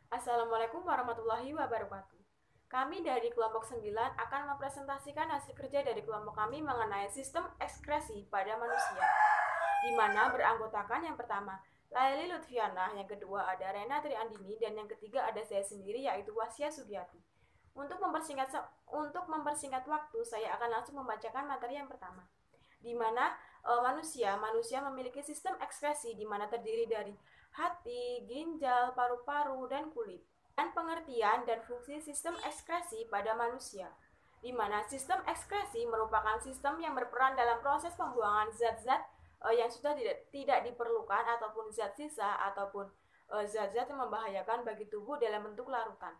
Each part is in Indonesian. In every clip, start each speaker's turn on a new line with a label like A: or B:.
A: Assalamualaikum warahmatullahi wabarakatuh. Kami dari kelompok 9 akan mempresentasikan hasil kerja dari kelompok kami mengenai sistem ekskresi pada manusia, di mana beranggotakan yang pertama Laili Lutfiana, yang kedua ada Rena Triandini, dan yang ketiga ada saya sendiri yaitu Wasya Sugiyati. Untuk mempersingkat waktu, saya akan langsung membacakan materi yang pertama, di mana manusia memiliki sistem ekskresi di mana terdiri dari hati, ginjal, paru-paru, dan kulit. Dan pengertian dan fungsi sistem ekskresi pada manusia, di mana sistem ekskresi merupakan sistem yang berperan dalam proses pembuangan zat-zat yang sudah tidak diperlukan ataupun zat sisa ataupun zat-zat yang membahayakan bagi tubuh dalam bentuk larutan.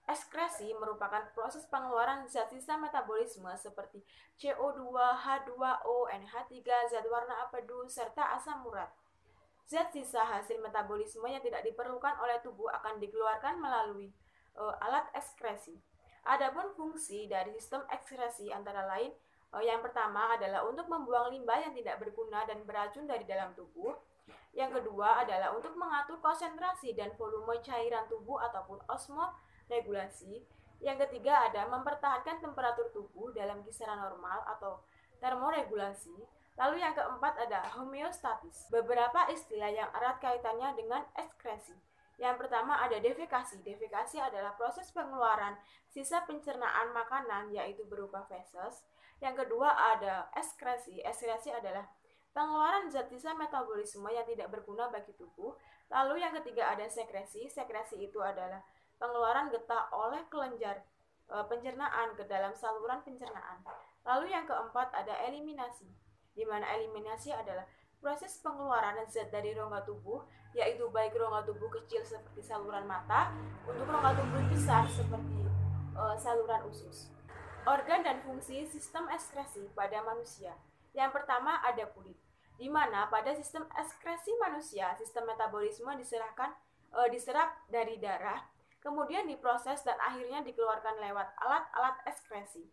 A: Ekskresi merupakan proses pengeluaran zat sisa metabolisme seperti CO2, H2O, NH3, zat warna apedu, serta asam urat. Zat sisa hasil metabolisme yang tidak diperlukan oleh tubuh akan dikeluarkan melalui alat ekskresi. Adapun fungsi dari sistem ekskresi antara lain yang pertama adalah untuk membuang limbah yang tidak berguna dan beracun dari dalam tubuh. Yang kedua adalah untuk mengatur konsentrasi dan volume cairan tubuh ataupun osmoregulasi. Yang ketiga ada mempertahankan temperatur tubuh dalam kisaran normal atau termoregulasi. Lalu yang keempat ada homeostatis. Beberapa istilah yang erat kaitannya dengan ekskresi. Yang pertama ada defekasi. Defekasi adalah proses pengeluaran sisa pencernaan makanan yaitu berupa feses. Yang kedua ada ekskresi. Ekskresi adalah pengeluaran zat sisa metabolisme yang tidak berguna bagi tubuh. Lalu yang ketiga ada sekresi. Sekresi itu adalah pengeluaran getah oleh kelenjar pencernaan ke dalam saluran pencernaan. Lalu yang keempat ada eliminasi, di mana eliminasi adalah proses pengeluaran zat dari rongga tubuh, yaitu baik rongga tubuh kecil seperti saluran mata, untuk rongga tubuh besar seperti saluran usus. Organ dan fungsi sistem ekskresi pada manusia. Yang pertama ada kulit, di mana pada sistem ekskresi manusia, sistem metabolisme diserap dari darah, kemudian diproses dan akhirnya dikeluarkan lewat alat-alat ekskresi.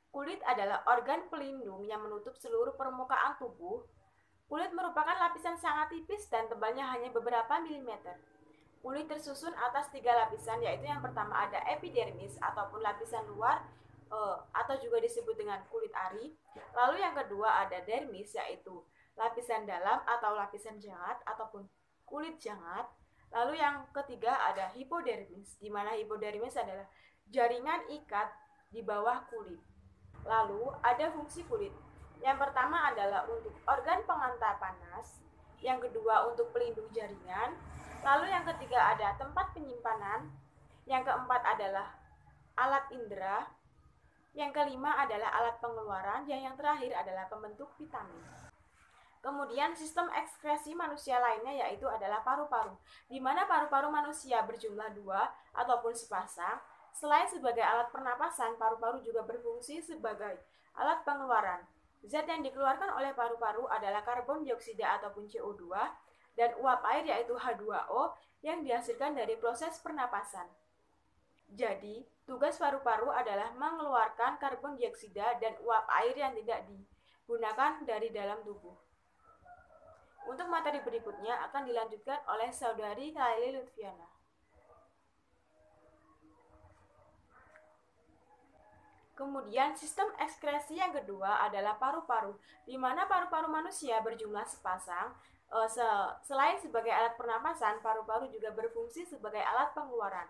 A: Kulit adalah organ pelindung yang menutup seluruh permukaan tubuh. Kulit merupakan lapisan sangat tipis dan tebalnya hanya beberapa milimeter. Kulit tersusun atas 3 lapisan, yaitu yang pertama ada epidermis ataupun lapisan luar atau juga disebut dengan kulit ari. Lalu yang kedua ada dermis, yaitu lapisan dalam atau lapisan jangat ataupun kulit jangat. Lalu yang ketiga ada hipodermis, di mana hipodermis adalah jaringan ikat di bawah kulit. Lalu ada fungsi kulit. Yang pertama adalah untuk organ pengantar panas, yang kedua untuk pelindung jaringan, lalu yang ketiga ada tempat penyimpanan, yang keempat adalah alat indera, yang kelima adalah alat pengeluaran, dan yang terakhir adalah pembentuk vitamin. Kemudian sistem ekskresi manusia lainnya yaitu adalah paru-paru, di mana paru-paru manusia berjumlah 2 ataupun sepasang. Selain sebagai alat pernapasan, paru-paru juga berfungsi sebagai alat pengeluaran. Zat yang dikeluarkan oleh paru-paru adalah karbon dioksida ataupun CO2 dan uap air yaitu H2O yang dihasilkan dari proses pernapasan. Jadi, tugas paru-paru adalah mengeluarkan karbon dioksida dan uap air yang tidak digunakan dari dalam tubuh. Untuk materi berikutnya akan dilanjutkan oleh saudari Laili Lutfiana. Kemudian sistem ekskresi yang kedua adalah paru-paru, di mana paru-paru manusia berjumlah sepasang. Selain sebagai alat pernapasan, paru-paru juga berfungsi sebagai alat pengeluaran.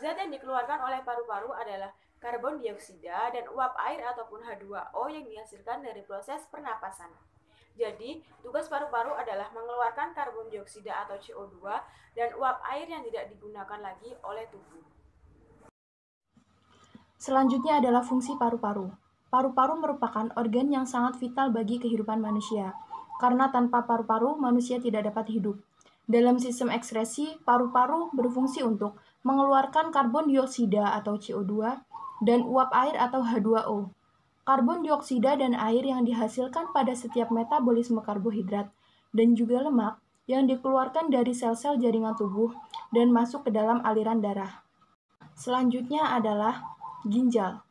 A: Zat yang dikeluarkan oleh paru-paru adalah karbon dioksida dan uap air ataupun H2O yang dihasilkan dari proses pernapasan. Jadi, tugas paru-paru adalah mengeluarkan karbon dioksida atau CO2 dan uap air yang tidak digunakan lagi oleh tubuh.
B: Selanjutnya adalah fungsi paru-paru. Paru-paru merupakan organ yang sangat vital bagi kehidupan manusia, karena tanpa paru-paru manusia tidak dapat hidup. Dalam sistem ekskresi, paru-paru berfungsi untuk mengeluarkan karbon dioksida atau CO2 dan uap air atau H2O. Karbon dioksida dan air yang dihasilkan pada setiap metabolisme karbohidrat dan juga lemak yang dikeluarkan dari sel-sel jaringan tubuh dan masuk ke dalam aliran darah. Selanjutnya adalah ginjal.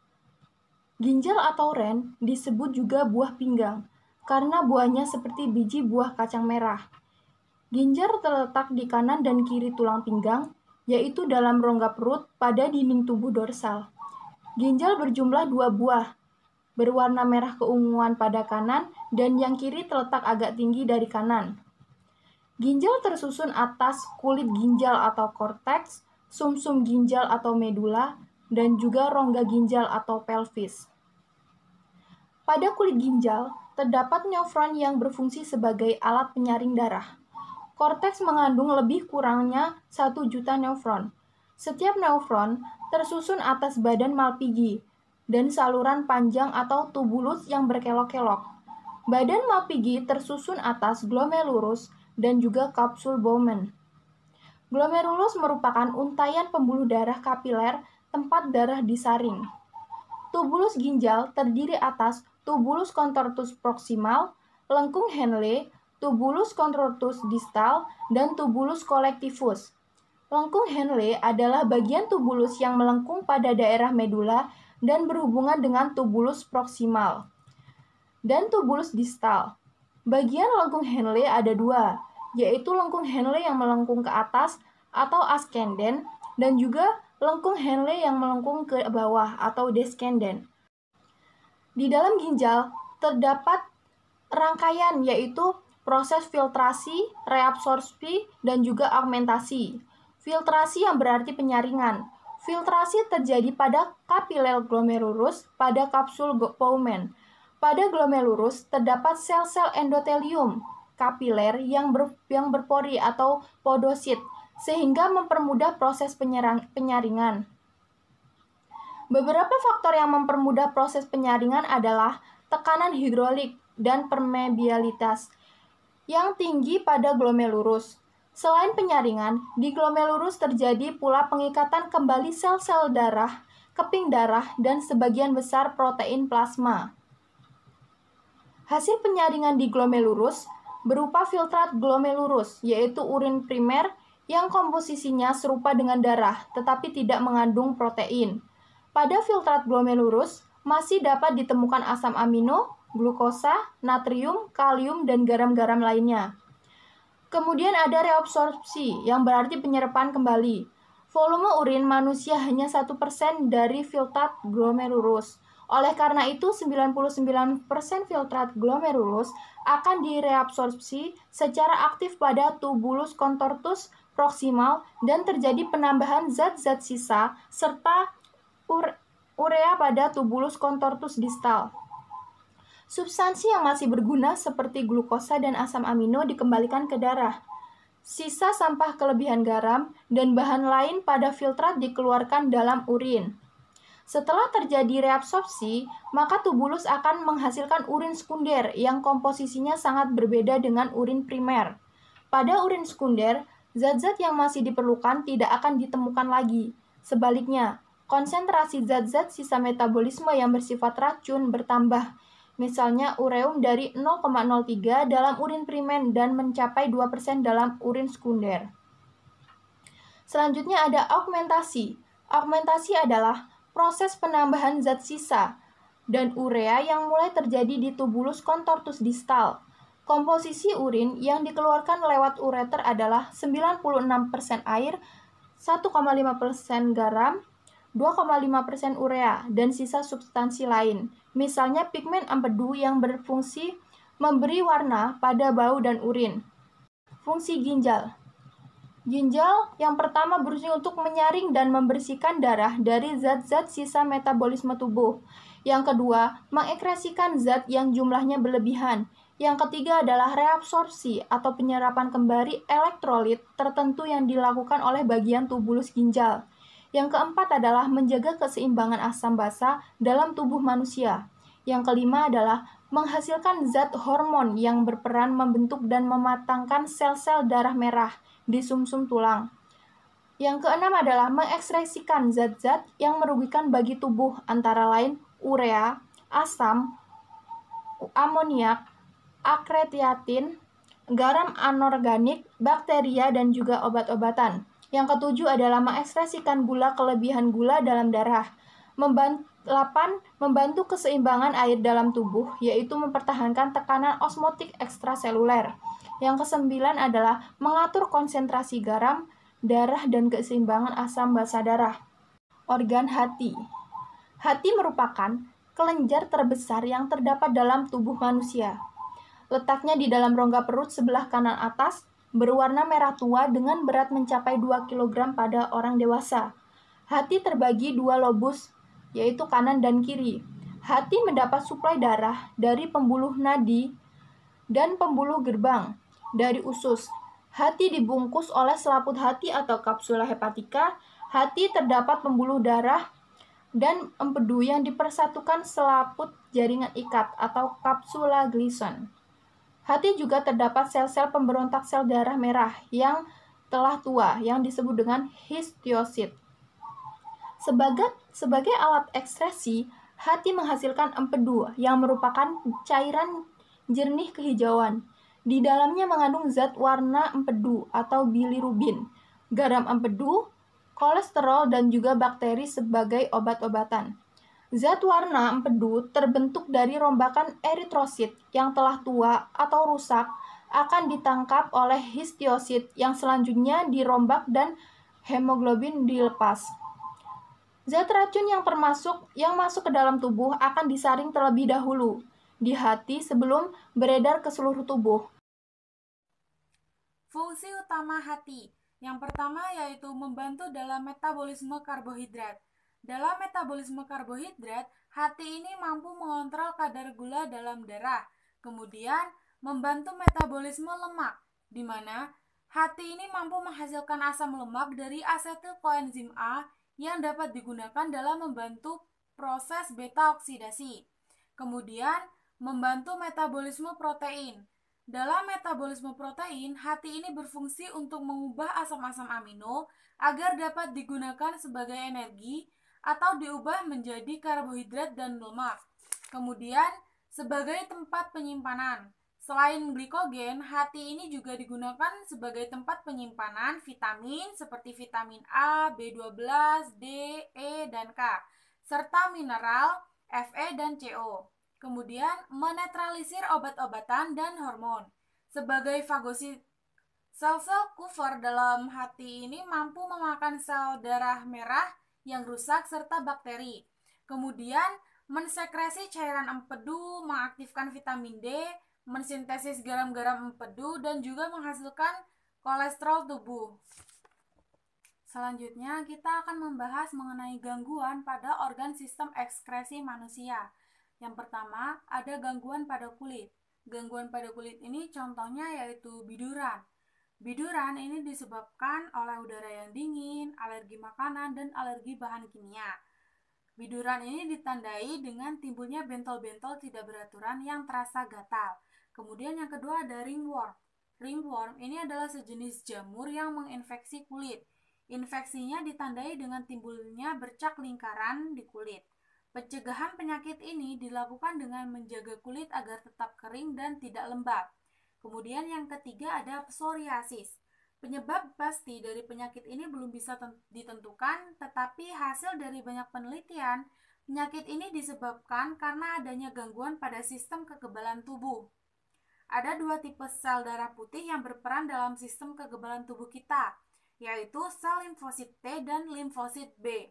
B: Ginjal atau ren disebut juga buah pinggang karena buahnya seperti biji buah kacang merah. Ginjal terletak di kanan dan kiri tulang pinggang yaitu dalam rongga perut pada dinding tubuh dorsal. Ginjal berjumlah 2 buah, berwarna merah keunguan pada kanan dan yang kiri terletak agak tinggi dari kanan. Ginjal tersusun atas kulit ginjal atau korteks, sumsum ginjal atau medula, dan juga rongga ginjal atau pelvis. Pada kulit ginjal, terdapat neufron yang berfungsi sebagai alat penyaring darah. Korteks mengandung lebih kurangnya 1 juta neufron. Setiap neufron tersusun atas badan Malpighi dan saluran panjang atau tubulus yang berkelok-kelok. Badan Malpighi tersusun atas glomerulus dan juga kapsul Bowman. Glomerulus merupakan untaian pembuluh darah kapiler tempat darah disaring. Tubulus ginjal terdiri atas tubulus contortus proximal, lengkung Henle, tubulus contortus distal, dan tubulus collectivus. Lengkung Henle adalah bagian tubulus yang melengkung pada daerah medula dan berhubungan dengan tubulus proximal. Dan tubulus distal. Bagian lengkung Henle ada 2, yaitu lengkung Henle yang melengkung ke atas atau ascendent dan juga lengkung Henle yang melengkung ke bawah atau descendent. Di dalam ginjal terdapat rangkaian yaitu proses filtrasi, reabsorpsi, dan juga augmentasi. Filtrasi yang berarti penyaringan. Filtrasi terjadi pada kapiler glomerulus pada kapsul Bowman. Pada glomerulus terdapat sel-sel endotelium kapiler yang berpori atau podosit, sehingga mempermudah proses penyaringan. Beberapa faktor yang mempermudah proses penyaringan adalah tekanan hidrolik dan permeabilitas yang tinggi pada glomerulus. Selain penyaringan, di glomerulus terjadi pula pengikatan kembali sel-sel darah, keping darah, dan sebagian besar protein plasma. Hasil penyaringan di glomerulus berupa filtrat glomerulus, yaitu urin primer yang komposisinya serupa dengan darah, tetapi tidak mengandung protein. Pada filtrat glomerulus masih dapat ditemukan asam amino, glukosa, natrium, kalium, dan garam-garam lainnya. Kemudian ada reabsorpsi, yang berarti penyerapan kembali. Volume urin manusia hanya 1% dari filtrat glomerulus. Oleh karena itu, 99% filtrat glomerulus akan direabsorpsi secara aktif pada tubulus contortus proximal dan terjadi penambahan zat-zat sisa serta urea pada tubulus contortus distal. Substansi yang masih berguna seperti glukosa dan asam amino dikembalikan ke darah. Sisa sampah kelebihan garam dan bahan lain pada filtrat dikeluarkan dalam urin. Setelah terjadi reabsorpsi, maka tubulus akan menghasilkan urin sekunder yang komposisinya sangat berbeda dengan urin primer. Pada urin sekunder, zat-zat yang masih diperlukan tidak akan ditemukan lagi. Sebaliknya, konsentrasi zat-zat sisa metabolisme yang bersifat racun bertambah. Misalnya ureum dari 0,03 dalam urin primer dan mencapai 2% dalam urin sekunder. Selanjutnya ada augmentasi. Augmentasi adalah proses penambahan zat sisa dan urea yang mulai terjadi di tubulus contortus distal. Komposisi urin yang dikeluarkan lewat ureter adalah 96% air, 1,5% garam, 2,5% urea, dan sisa substansi lain. Misalnya pigmen empedu yang berfungsi memberi warna pada bau dan urin. Fungsi ginjal. Ginjal yang pertama berfungsi untuk menyaring dan membersihkan darah dari zat-zat sisa metabolisme tubuh. Yang kedua, mengekresikan zat yang jumlahnya berlebihan. Yang ketiga adalah reabsorpsi atau penyerapan kembali elektrolit tertentu yang dilakukan oleh bagian tubulus ginjal. Yang keempat adalah menjaga keseimbangan asam basa dalam tubuh manusia. Yang kelima adalah menghasilkan zat hormon yang berperan membentuk dan mematangkan sel-sel darah merah di sumsum tulang. Yang keenam adalah mengekspresikan zat-zat yang merugikan bagi tubuh antara lain urea, asam, amoniak, akretiatin, garam anorganik, bakteria, dan juga obat-obatan. Yang ketujuh adalah mengekspresikan kelebihan gula dalam darah. 8. Membantu keseimbangan air dalam tubuh, yaitu mempertahankan tekanan osmotik ekstraseluler. Yang kesembilan adalah mengatur konsentrasi garam darah, dan keseimbangan asam basa darah. Organ hati. Hati merupakan kelenjar terbesar yang terdapat dalam tubuh manusia. Letaknya di dalam rongga perut sebelah kanan atas, berwarna merah tua dengan berat mencapai 2 kg pada orang dewasa. Hati terbagi 2 lobus, yaitu kanan dan kiri. Hati mendapat suplai darah dari pembuluh nadi dan pembuluh gerbang dari usus. Hati dibungkus oleh selaput hati atau kapsula hepatika. Hati terdapat pembuluh darah dan empedu yang dipersatukan selaput jaringan ikat atau kapsula Gleason. Hati juga terdapat sel-sel pemberontak sel darah merah yang telah tua yang disebut dengan histiosit. Sebagai alat ekskresi, hati menghasilkan empedu yang merupakan cairan jernih kehijauan. Di dalamnya mengandung zat warna empedu atau bilirubin, garam empedu, kolesterol, dan juga bakteri sebagai obat-obatan. Zat warna empedu terbentuk dari rombakan eritrosit yang telah tua atau rusak akan ditangkap oleh histiosit yang selanjutnya dirombak dan hemoglobin dilepas. Zat racun yang masuk ke dalam tubuh akan disaring terlebih dahulu di hati sebelum beredar ke seluruh tubuh.
C: Fungsi utama hati. Yang pertama yaitu membantu dalam metabolisme karbohidrat. Dalam metabolisme karbohidrat, hati ini mampu mengontrol kadar gula dalam darah. Kemudian, membantu metabolisme lemak, di mana hati ini mampu menghasilkan asam lemak dari asetil koenzim A yang dapat digunakan dalam membantu proses beta oksidasi. Kemudian, membantu metabolisme protein. Dalam metabolisme protein, hati ini berfungsi untuk mengubah asam-asam amino agar dapat digunakan sebagai energi atau diubah menjadi karbohidrat dan lemak. Kemudian, sebagai tempat penyimpanan. Selain glikogen, hati ini juga digunakan sebagai tempat penyimpanan vitamin seperti vitamin A, B12, D, E, dan K, serta mineral Fe dan Co. Kemudian, menetralisir obat-obatan dan hormon. Sebagai fagosit, sel-sel Kupffer dalam hati ini mampu memakan sel darah merah yang rusak serta bakteri. Kemudian, mensekresi cairan empedu, mengaktifkan vitamin D, mensintesis garam-garam empedu, dan juga menghasilkan kolesterol tubuh. Selanjutnya, kita akan membahas mengenai gangguan pada organ sistem ekskresi manusia. Yang pertama, ada gangguan pada kulit. Gangguan pada kulit ini contohnya yaitu biduran. Biduran ini disebabkan oleh udara yang dingin, alergi makanan, dan alergi bahan kimia. Biduran ini ditandai dengan timbulnya bentol-bentol tidak beraturan yang terasa gatal. Kemudian yang kedua ada ringworm. Ringworm ini adalah sejenis jamur yang menginfeksi kulit. Infeksinya ditandai dengan timbulnya bercak lingkaran di kulit. Pencegahan penyakit ini dilakukan dengan menjaga kulit agar tetap kering dan tidak lembab. Kemudian yang ketiga ada psoriasis. Penyebab pasti dari penyakit ini belum bisa ditentukan, tetapi hasil dari banyak penelitian, penyakit ini disebabkan karena adanya gangguan pada sistem kekebalan tubuh. Ada 2 tipe sel darah putih yang berperan dalam sistem kekebalan tubuh kita, yaitu sel limfosit T dan limfosit B.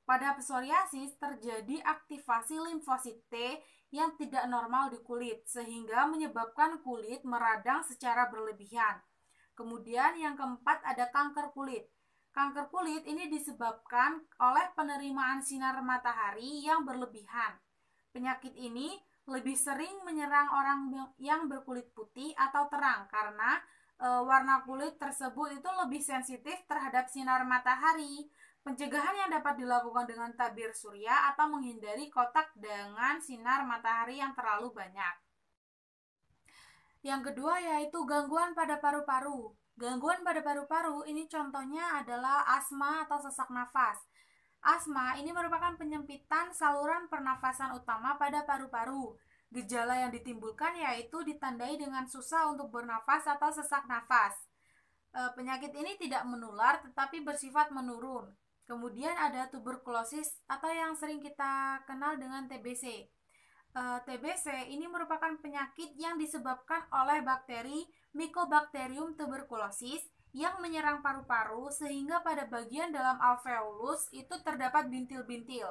C: Pada psoriasis terjadi aktivasi limfosit T yang tidak normal di kulit, sehingga menyebabkan kulit meradang secara berlebihan. Kemudian yang keempat ada kanker kulit. Kanker kulit ini disebabkan oleh penerimaan sinar matahari yang berlebihan. Penyakit ini lebih sering menyerang orang yang berkulit putih atau terang karena warna kulit tersebut itu lebih sensitif terhadap sinar matahari. Pencegahan yang dapat dilakukan dengan tabir surya atau menghindari kotak dengan sinar matahari yang terlalu banyak. Yang kedua yaitu gangguan pada paru-paru. Gangguan pada paru-paru ini contohnya adalah asma atau sesak nafas. Asma ini merupakan penyempitan saluran pernafasan utama pada paru-paru. Gejala yang ditimbulkan yaitu ditandai dengan susah untuk bernafas atau sesak nafas. Penyakit ini tidak menular tetapi bersifat menurun. Kemudian ada tuberkulosis atau yang sering kita kenal dengan TBC. TBC ini merupakan penyakit yang disebabkan oleh bakteri Mycobacterium tuberculosis yang menyerang paru-paru sehingga pada bagian dalam alveolus itu terdapat bintil-bintil.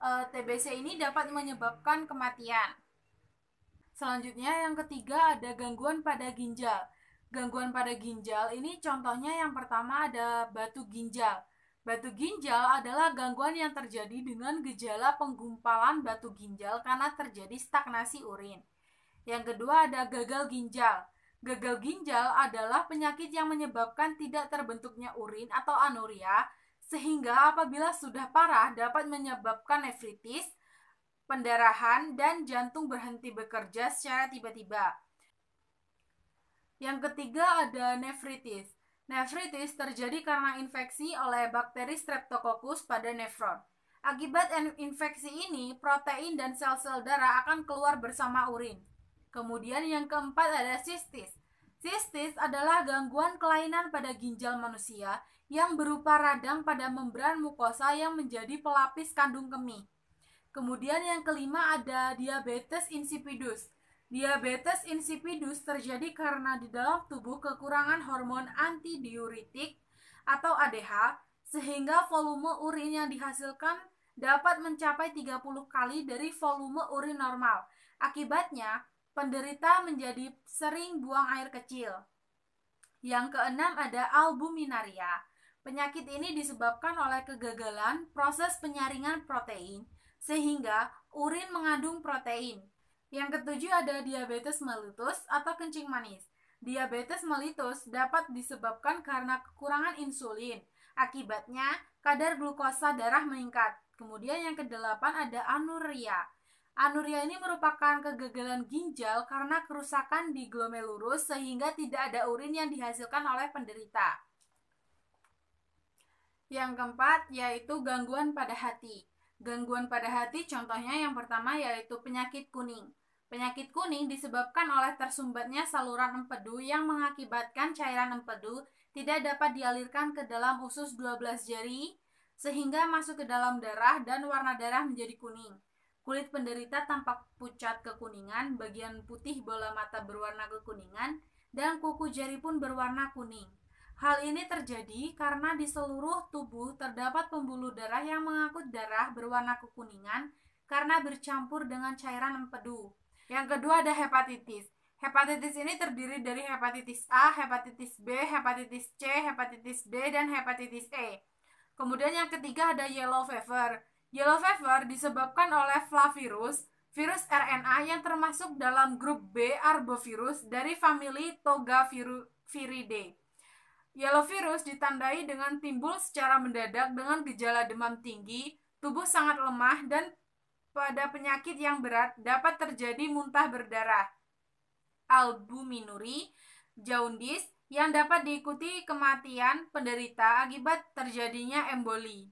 C: TBC ini dapat menyebabkan kematian. Selanjutnya yang ketiga ada gangguan pada ginjal. Gangguan pada ginjal ini contohnya yang pertama ada batu ginjal. Batu ginjal adalah gangguan yang terjadi dengan gejala penggumpalan batu ginjal karena terjadi stagnasi urin. Yang kedua ada gagal ginjal. Gagal ginjal adalah penyakit yang menyebabkan tidak terbentuknya urin atau anuria, sehingga apabila sudah parah dapat menyebabkan nefritis, pendarahan, dan jantung berhenti bekerja secara tiba-tiba. Yang ketiga ada nefritis. Nefritis terjadi karena infeksi oleh bakteri Streptococcus pada nefron. Akibat infeksi ini, protein dan sel-sel darah akan keluar bersama urin. Kemudian yang keempat ada sistis. Sistis adalah gangguan kelainan pada ginjal manusia yang berupa radang pada membran mukosa yang menjadi pelapis kandung kemih. Kemudian yang kelima ada diabetes insipidus. Diabetes insipidus terjadi karena di dalam tubuh kekurangan hormon antidiuretik atau ADH sehingga volume urin yang dihasilkan dapat mencapai 30 kali dari volume urin normal. Akibatnya, penderita menjadi sering buang air kecil. Yang keenam ada albuminaria. Penyakit ini disebabkan oleh kegagalan proses penyaringan protein sehingga urin mengandung protein. Yang ketujuh ada diabetes mellitus atau kencing manis. Diabetes mellitus dapat disebabkan karena kekurangan insulin. Akibatnya, kadar glukosa darah meningkat. Kemudian yang kedelapan ada anuria. Anuria ini merupakan kegagalan ginjal karena kerusakan di glomerulus sehingga tidak ada urin yang dihasilkan oleh penderita. Yang keempat yaitu gangguan pada hati. Gangguan pada hati contohnya yang pertama yaitu penyakit kuning. Penyakit kuning disebabkan oleh tersumbatnya saluran empedu yang mengakibatkan cairan empedu tidak dapat dialirkan ke dalam usus 12 jari sehingga masuk ke dalam darah dan warna darah menjadi kuning. Kulit penderita tampak pucat kekuningan, bagian putih bola mata berwarna kekuningan, dan kuku jari pun berwarna kuning. Hal ini terjadi karena di seluruh tubuh terdapat pembuluh darah yang mengangkut darah berwarna kekuningan karena bercampur dengan cairan empedu. Yang kedua ada hepatitis. Hepatitis ini terdiri dari hepatitis A, hepatitis B, hepatitis C, hepatitis D, dan hepatitis E. Kemudian yang ketiga ada yellow fever. Yellow fever disebabkan oleh flavirus, virus RNA yang termasuk dalam grup B arbovirus dari famili Togaviridae. Yellow virus ditandai dengan timbul secara mendadak dengan gejala demam tinggi, tubuh sangat lemah, dan pada penyakit yang berat dapat terjadi muntah berdarah, albuminuri, jaundice, yang dapat diikuti kematian penderita akibat terjadinya emboli.